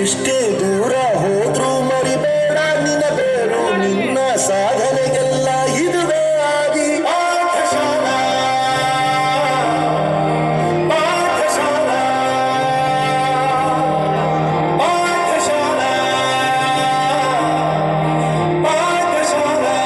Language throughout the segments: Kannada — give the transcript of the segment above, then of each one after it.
ಎಷ್ಟೇ ದೂರ ಹೋದ್ರೂ ಮರಿಬೇಡ ನಿನ್ನ ಬೇರು, ನಿನ್ನ ಸಾಧನೆಗೆಲ್ಲ ಇದುವೇ ಆದಿ. ಪಾಠಶಾಲಾ ಪಾಠಶಾಲಾ ಪಾಠಶಾಲಾ ಪಾಠಶಾಲಾ.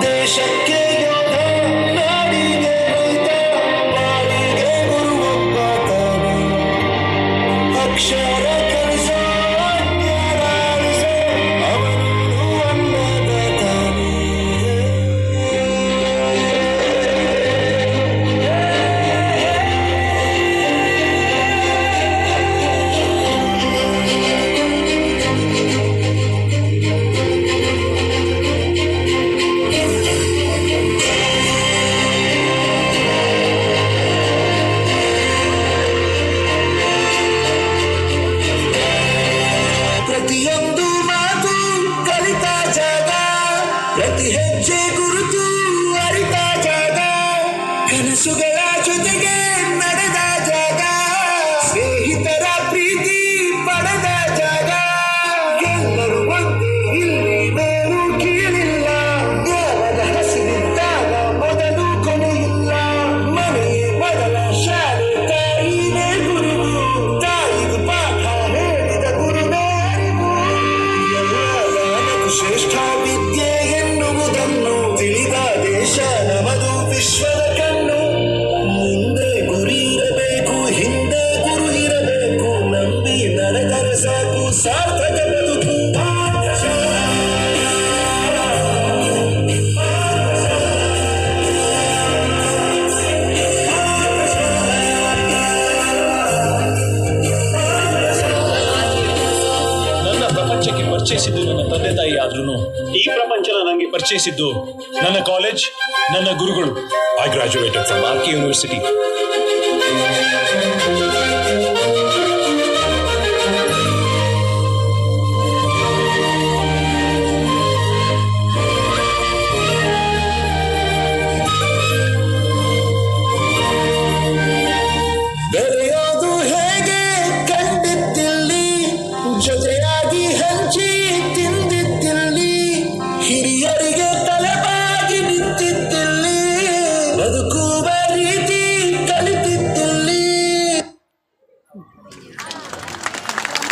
ದೇಶಕ್ಕೆ ಯೋಧ, ನಾಡಿಗೆ ರೈತ, ನಾಡಿಗೆ ಗುರುವೊಬ್ಬ ತಾನೆ. ಅಕ್ಷರ ಕಲಿಸೋ, ಅಜ್ಞಾನ ಅಳಿಸೋ, ಅವನು ಅನ್ನದ ತಾನೆ. ಪ್ರತಿಯೊಂದು ಮಾತು ಕಲಿತ ಜಾಗ, ಪ್ರತಿ ಹೆಜ್ಜೆ ಗುರುತು ಅರಿತ ಜಾಗ, ಕನಸುಗಳ ಜೊತೆಗೆ ನಡೆದ ಜಾಗ, ಸ್ನೇಹಿತರ ಪ್ರೀತಿ ಪಡೆದ ಜಾಗ. ಎಲ್ಲರೂ ಒಂದೇ, ಇಲ್ಲಿ ಮೇಲೂ ಕೀಳಿಲ್ಲ, ಜ್ಞಾನದ ಹಸಿವಿದ್ದಾಗ ಮೊದಲು ಕೊನೆಯಿಲ್ಲ. ಮನೆಯೇ ಮೊದಲ ಶಾಲೆ, ತಾಯಿನೇ ಗುರುವು, ತಾಯಿಗೂ ಪಾಠ ಹೇಳಿದ ಗುರುವೇ ಅರಿವು. ಎಲ್ಲ ದಾನಕ್ಕೂ ಶ್ರೇಷ್ಠ ವಿದ್ಯೆ ಎನ್ನುವುದನ್ನು ತಿಳಿದ ದೇಶ ನಮದು, ವಿಶ್ವದ ಕಣ್ಣು. ಮುಂದೆ ಗುರಿ ಇರಬೇಕು, ಹಿಂದೆ ಗುರು ಇರಬೇಕು, ನಂಬಿ ನಡೆದರೆ ಸಾಕು ಸಾರ್ಥಕ ಬದುಕು. ನನ್ನ ಪ್ರಪಂಚಕ್ಕೆ ಪರಿಚಯಿಸಿದ್ದು ನನ್ನ ತಂದೆ ತಾಯಿ ಆದ್ರೂ ಈ ಪ್ರಪಂಚನ ನನಗೆ ಪರಿಚಯಿಸಿದ್ದು ನನ್ನ ಕಾಲೇಜ್, ನನ್ನ ಗುರುಗಳು. I graduated from R K university.